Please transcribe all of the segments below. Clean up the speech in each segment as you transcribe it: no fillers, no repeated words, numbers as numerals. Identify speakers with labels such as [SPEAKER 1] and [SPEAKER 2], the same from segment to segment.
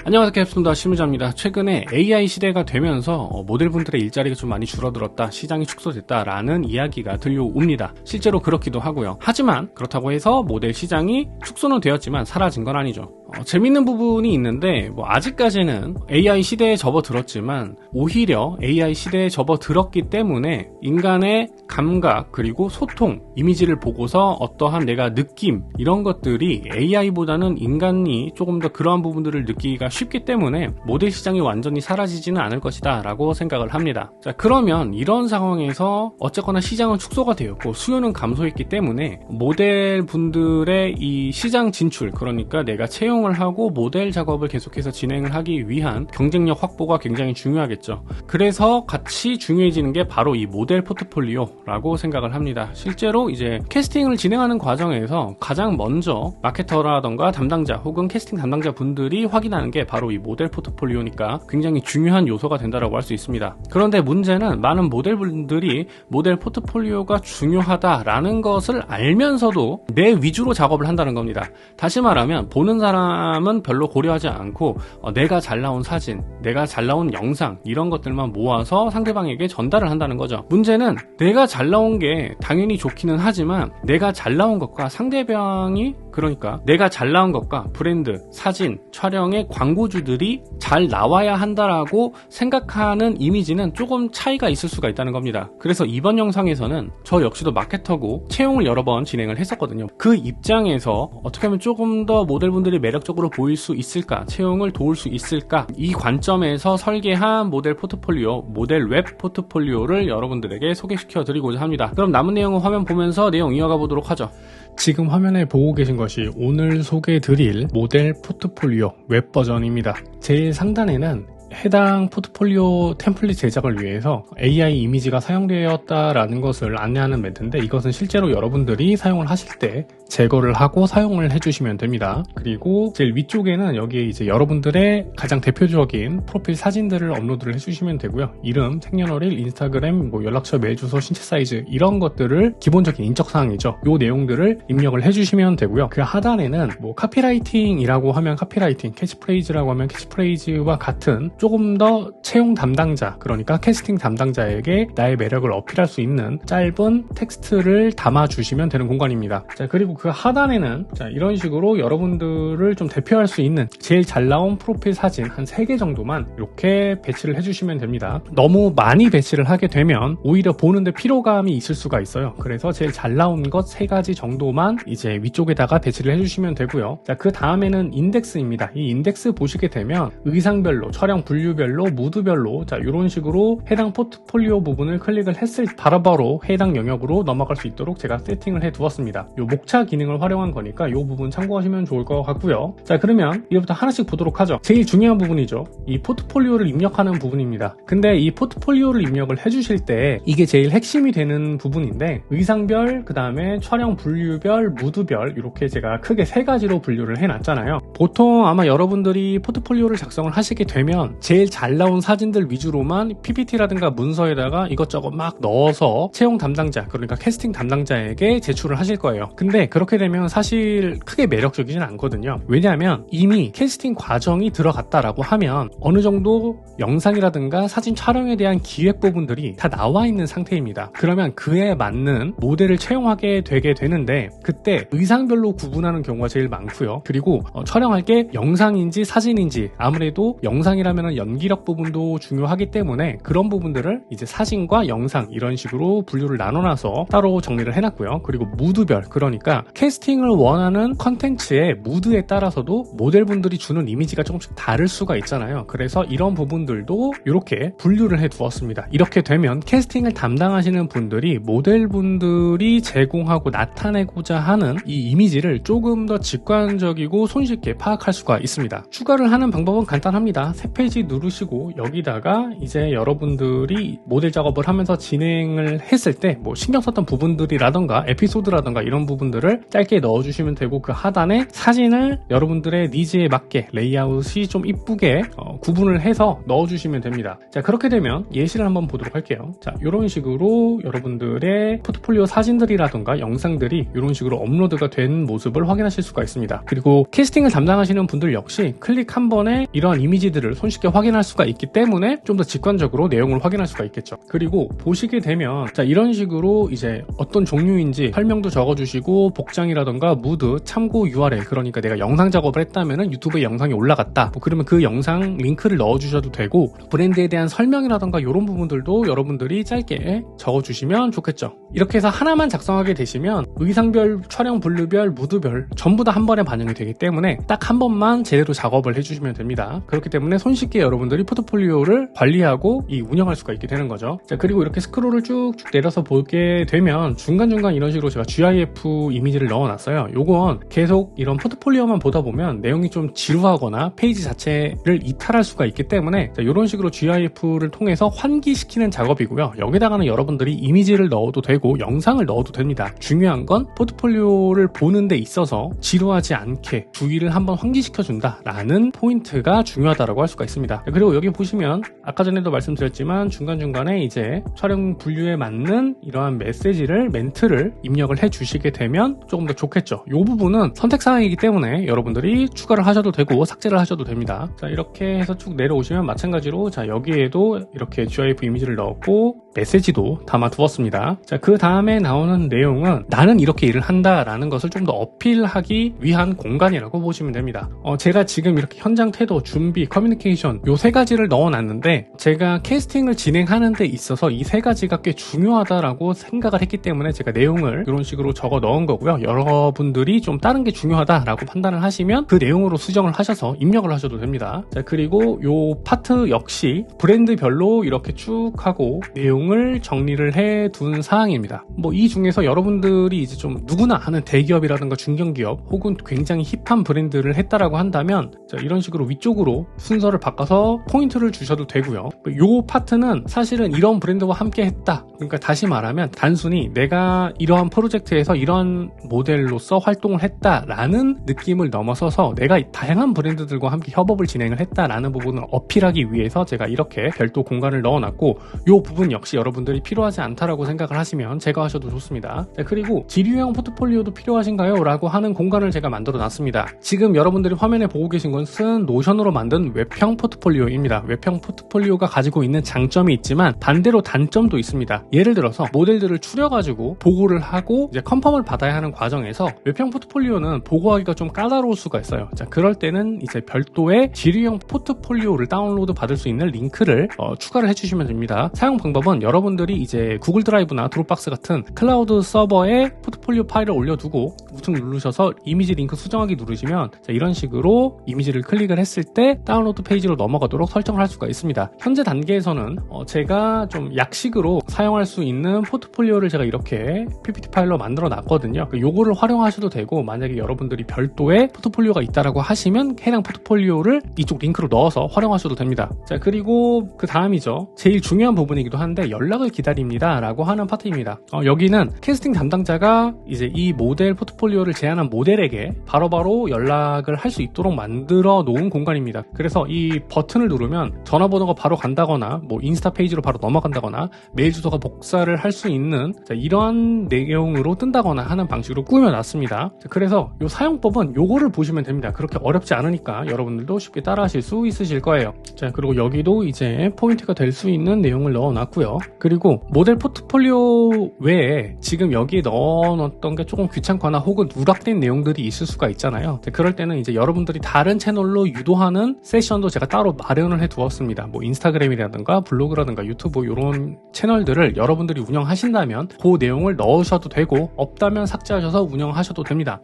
[SPEAKER 1] 안녕하세요. 캡순더 실무자입니다. 최근에 AI 시대가 되면서 모델분들의 일자리가 좀 많이 줄어들었다, 시장이 축소됐다라는 이야기가 들려옵니다. 실제로 그렇기도 하고요. 하지만 그렇다고 해서 모델 시장이 축소는 되었지만 사라진 건 아니죠. 재밌는 부분이 있는데 아직까지는 AI 시대에 접어들었지만 오히려 AI 시대에 접어들었기 때문에 인간의 감각 그리고 소통, 이미지를 보고서 어떠한 내가 느낌 이런 것들이 AI보다는 인간이 조금 더 그러한 부분들을 느끼기가 쉽기 때문에 모델 시장이 완전히 사라지지는 않을 것이다 라고 생각을 합니다. 자, 그러면 이런 상황에서 어쨌거나 시장은 축소가 되었고 수요는 감소했기 때문에 모델분들의 이 시장 진출, 그러니까 내가 채용을 하고 모델 작업을 계속해서 진행을 하기 위한 경쟁력 확보가 굉장히 중요하겠죠. 그래서 같이 중요해지는 게 바로 이 모델 포트폴리오라고 생각을 합니다. 실제로 이제 캐스팅을 진행하는 과정에서 가장 먼저 마케터라던가 담당자 혹은 캐스팅 담당자 분들이 확인하는 게 바로 이 모델 포트폴리오니까 굉장히 중요한 요소가 된다고 할 수 있습니다. 그런데 문제는 많은 모델분들이 모델 포트폴리오가 중요하다라는 것을 알면서도 내 위주로 작업을 한다는 겁니다. 다시 말하면 보는 사람은 별로 고려하지 않고 내가 잘 나온 사진, 내가 잘 나온 영상 이런 것들만 모아서 상대방에게 전달을 한다는 거죠. 문제는 내가 잘 나온 게 당연히 좋기는 하지만 내가 잘 나온 것과 상대방이, 그러니까 내가 잘 나온 것과 브랜드, 사진, 촬영의 광고주들이 잘 나와야 한다라고 생각하는 이미지는 조금 차이가 있을 수가 있다는 겁니다. 그래서 이번 영상에서는 저 역시도 마케터고 채용을 여러 번 진행을 했었거든요. 그 입장에서 어떻게 하면 조금 더 모델분들이 매력적으로 보일 수 있을까, 채용을 도울 수 있을까, 이 관점에서 설계한 모델 포트폴리오, 모델 웹 포트폴리오를 여러분들에게 소개시켜 드리고자 합니다. 그럼 남은 내용은 화면 보면서 내용 이어가 보도록 하죠. 지금 화면에 보고 계신 것이 오늘 소개해드릴 모델 포트폴리오 웹 버전입니다. 제일 상단에는 해당 포트폴리오 템플릿 제작을 위해서 AI 이미지가 사용되었다라는 것을 안내하는 멘트인데, 이것은 실제로 여러분들이 사용을 하실 때 제거를 하고 사용을 해주시면 됩니다. 그리고 제일 위쪽에는 여기에 이제 여러분들의 가장 대표적인 프로필 사진들을 업로드를 해주시면 되고요. 이름, 생년월일, 인스타그램, 연락처, 메일 주소, 신체 사이즈 이런 것들을 기본적인 인적사항이죠. 요 내용들을 입력을 해주시면 되고요. 그 하단에는 카피라이팅이라고 하면 카피라이팅, 캐치프레이즈라고 하면 캐치프레이즈와 같은 조금 더 채용 담당자, 그러니까 캐스팅 담당자에게 나의 매력을 어필할 수 있는 짧은 텍스트를 담아주시면 되는 공간입니다. 자, 그리고 그 하단에는 이런 식으로 여러분들을 좀 대표할 수 있는 제일 잘 나온 프로필 사진 한 3개 정도만 이렇게 배치를 해주시면 됩니다. 너무 많이 배치를 하게 되면 오히려 보는데 피로감이 있을 수가 있어요. 그래서 제일 잘 나온 것 3가지 정도만 이제 위쪽에다가 배치를 해주시면 되고요. 자, 그 다음에는 인덱스입니다. 이 인덱스 보시게 되면 의상별로, 촬영 분류별로, 무드별로 이런 식으로 해당 포트폴리오 부분을 클릭을 했을 바로바로 해당 영역으로 넘어갈 수 있도록 제가 세팅을 해 두었습니다. 요 목차 기능을 활용한 거니까 이 부분 참고하시면 좋을 것 같고요. 자, 그러면 이제부터 하나씩 보도록 하죠. 제일 중요한 부분이죠. 이 포트폴리오를 입력하는 부분입니다. 근데 이 포트폴리오를 입력을 해주실 때 이게 제일 핵심이 되는 부분인데, 의상별, 그 다음에 촬영 분류별, 무드별 이렇게 제가 크게 3가지로 분류를 해놨잖아요. 보통 아마 여러분들이 포트폴리오를 작성을 하시게 되면 제일 잘 나온 사진들 위주로만 PPT라든가 문서에다가 이것저것 막 넣어서 채용 담당자, 그러니까 캐스팅 담당자에게 제출을 하실 거예요. 근데 그렇게 되면 사실 크게 매력적이진 않거든요. 왜냐하면 이미 캐스팅 과정이 들어갔다라고 하면 어느 정도 영상이라든가 사진 촬영에 대한 기획 부분들이 다 나와 있는 상태입니다. 그러면 그에 맞는 모델을 채용하게 되게 되는데, 그때 의상별로 구분하는 경우가 제일 많고요. 그리고 촬영할 게 영상인지 사진인지, 아무래도 영상이라면 연기력 부분도 중요하기 때문에 그런 부분들을 이제 사진과 영상 이런 식으로 분류를 나눠놔서 따로 정리를 해놨고요. 그리고 무드별, 그러니까 캐스팅을 원하는 컨텐츠의 무드에 따라서도 모델분들이 주는 이미지가 조금씩 다를 수가 있잖아요. 그래서 이런 부분들도 이렇게 분류를 해 두었습니다. 이렇게 되면 캐스팅을 담당하시는 분들이 모델분들이 제공하고 나타내고자 하는 이 이미지를 조금 더 직관적이고 손쉽게 파악할 수가 있습니다. 추가를 하는 방법은 간단합니다. 새 페이지 누르시고 여기다가 이제 여러분들이 모델 작업을 하면서 진행을 했을 때 신경 썼던 부분들이라던가 에피소드라던가 이런 부분들을 포트폴리오를 짧게 넣어주시면 되고, 그 하단에 사진을 여러분들의 니즈에 맞게 레이아웃이 좀 이쁘게 구분을 해서 넣어주시면 됩니다. 자, 그렇게 되면 예시를 한번 보도록 할게요. 자, 이런 식으로 여러분들의 포트폴리오 사진들이라던가 영상들이 이런 식으로 업로드가 된 모습을 확인하실 수가 있습니다. 그리고 캐스팅을 담당하시는 분들 역시 클릭 한 번에 이러한 이미지들을 손쉽게 확인할 수가 있기 때문에 좀 더 직관적으로 내용을 확인할 수가 있겠죠. 그리고 보시게 되면 자, 이런 식으로 이제 어떤 종류인지 설명도 적어주시고, 복장이라던가 무드, 참고 URL, 그러니까 내가 영상 작업을 했다면은 유튜브에 영상이 올라갔다, 뭐 그러면 그 영상 링크를 넣어주셔도 되고, 브랜드에 대한 설명이라던가 이런 부분들도 여러분들이 짧게 적어주시면 좋겠죠. 이렇게 해서 하나만 작성하게 되시면 의상별, 촬영 분류별, 무드별 전부 다 한 번에 반영이 되기 때문에 딱 한 번만 제대로 작업을 해주시면 됩니다. 그렇기 때문에 손쉽게 여러분들이 포트폴리오를 관리하고 운영할 수가 있게 되는 거죠. 자, 그리고 이렇게 스크롤을 쭉쭉 내려서 보게 되면 중간중간 이런 식으로 제가 GIF 이미지를 넣어놨어요. 요건 계속 이런 포트폴리오만 보다 보면 내용이 좀 지루하거나 페이지 자체를 이탈할 수가 있기 때문에 자, 이런 식으로 GIF를 통해서 환기시키는 작업이고요. 여기다가는 여러분들이 이미지를 넣어도 되고 영상을 넣어도 됩니다. 중요한 건 포트폴리오를 보는 데 있어서 지루하지 않게 주의를 한번 환기시켜준다 라는 포인트가 중요하다고 할 수가 있습니다. 그리고 여기 보시면 아까 전에도 말씀드렸지만 중간중간에 이제 촬영 분류에 맞는 이러한 메시지를, 멘트를 입력을 해 주시게 되면 조금 더 좋겠죠. 이 부분은 선택사항이기 때문에 여러분들이 추가를 하셔도 되고 삭제를 하셔도 됩니다. 자, 이렇게 해서 쭉 내려오시면 마찬가지로 자, 여기에도 이렇게 GIF 이미지를 넣었고 메시지도 담아 두었습니다. 자, 그 다음에 나오는 내용은 나는 이렇게 일을 한다라는 것을 좀 더 어필하기 위한 공간이라고 보시면 됩니다. 제가 지금 이렇게 현장 태도, 준비, 커뮤니케이션 요 세 가지를 넣어놨는데 제가 캐스팅을 진행하는 데 있어서 이 세 가지가 꽤 중요하다라고 생각을 했기 때문에 제가 내용을 이런 식으로 적어 넣은 거고요. 여러분들이 좀 다른 게 중요하다라고 판단을 하시면 그 내용으로 수정을 하셔서 입력을 하셔도 됩니다. 자, 그리고 요 파트 역시 브랜드별로 이렇게 쭉 하고 내용을 정리를 해 둔 사항입니다. 뭐 이 중에서 여러분들이 이제 좀 누구나 아는 대기업이라든가 중견기업 혹은 굉장히 힙한 브랜드를 했다라고 한다면 자, 이런 식으로 위쪽으로 순서를 바꿔서 포인트를 주셔도 되고요. 요 파트는 사실은 이런 브랜드와 함께 했다. 그러니까 다시 말하면 단순히 내가 이러한 프로젝트에서 이런 모델로서 활동을 했다라는 느낌을 넘어서서 내가 다양한 브랜드들과 함께 협업을 진행을 했다라는 부분을 어필하기 위해서 제가 이렇게 별도 공간을 넣어놨고, 요 부분 역시 여러분들이 필요하지 않다라고 생각을 하시면 제거하셔도 좋습니다. 자, 그리고 지류형 포트폴리오도 필요하신가요? 라고 하는 공간을 제가 만들어 놨습니다. 지금 여러분들이 화면에 보고 계신 것은 노션으로 만든 웹형 포트폴리오입니다. 웹형 포트폴리오가 가지고 있는 장점이 있지만 반대로 단점도 있습니다. 예를 들어서 모델들을 추려가지고 보고를 하고 이제 컨펌을 받아야 하는 과정에서 웹형 포트폴리오는 보고하기가 좀 까다로울 수가 있어요. 자, 그럴 때는 이제 별도의 지류형 포트폴리오를 다운로드 받을 수 있는 링크를 추가를 해주시면 됩니다. 사용 방법은 여러분들이 이제 구글 드라이브나 드롭박스 같은 클라우드 서버에 포트폴리오 파일을 올려두고 우측 누르셔서 이미지 링크 수정하기 누르시면 자, 이런 식으로 이미지를 클릭을 했을 때 다운로드 페이지로 넘어가도록 설정을 할 수가 있습니다. 현재 단계에서는 제가 좀 약식으로 사용할 수 있는 포트폴리오를 제가 이렇게 PPT 파일로 만들어 놨거든요. 요거를 활용하셔도 되고, 만약에 여러분들이 별도의 포트폴리오가 있다라고 하시면 해당 포트폴리오를 이쪽 링크로 넣어서 활용하셔도 됩니다. 자, 그리고 그 다음이죠. 제일 중요한 부분이기도 한데 연락을 기다립니다 라고 하는 파트입니다. 여기는 캐스팅 담당자가 이제 이 모델 포트폴리오를 제안한 모델에게 바로바로 연락을 할 수 있도록 만들어 놓은 공간입니다. 그래서 이 버튼을 누르면 전화번호가 바로 간다거나 뭐 인스타 페이지로 바로 넘어간다거나 메일 주소가 복사를 할 수 있는 자, 이러한 내용으로 뜬다거나 하는 방식으로 꾸며놨습니다. 자, 그래서 이 사용법은 요거를 보시면 됩니다. 그렇게 어렵지 않으니까 여러분들도 쉽게 따라 하실 수 있으실 거예요. 자, 그리고 여기도 이제 포인트가 될 수 있는 내용을 넣어놨고요. 그리고 모델 포트폴리오 외에 지금 여기에 넣어놨던 게 조금 귀찮거나 혹은 누락된 내용들이 있을 수가 있잖아요. 자, 그럴 때는 이제 여러분들이 다른 채널로 유도하는 세션도 제가 따로 마련을 해 두었습니다. 뭐 인스타그램이라든가 블로그라든가 유튜브 이런 채널들을 여러분들이 운영하신다면 그 내용을 넣으셔도 되고, 없다면 삭제하셔서 운영하셔도 됩니다.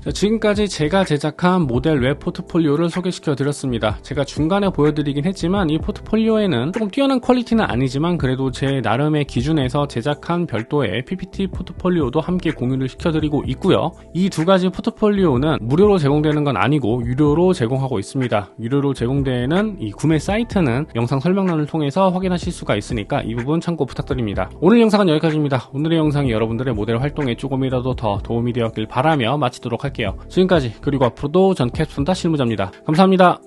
[SPEAKER 1] 자, 지금까지 제가 제작한 모델 웹 포트폴리오를 소개시켜 드렸습니다. 제가 중간에 보여드리긴 했지만 이 포트폴리오에는 조금 뛰어난 퀄리티는 아니지만 그래도 제 나름의 기준에서 제작한 별도의 PPT 포트폴리오도 함께 공유를 시켜드리고 있고요. 이 두 가지 포트폴리오는 무료로 제공되는 건 아니고 유료로 제공하고 있습니다. 유료로 제공되는 이 구매 사이트는 영상 설명란을 통해서 확인하실 수가 있으니까 이 부분 참고 부탁드립니다. 오늘 영상은 여기까지입니다. 오늘의 영상이 여러분들의 모델 활동에 조금이라도 더 도움이 되었길 바라며 마치도록 할게요. 지금까지 그리고 앞으로도 전 캡순다 실무자입니다. 감사합니다.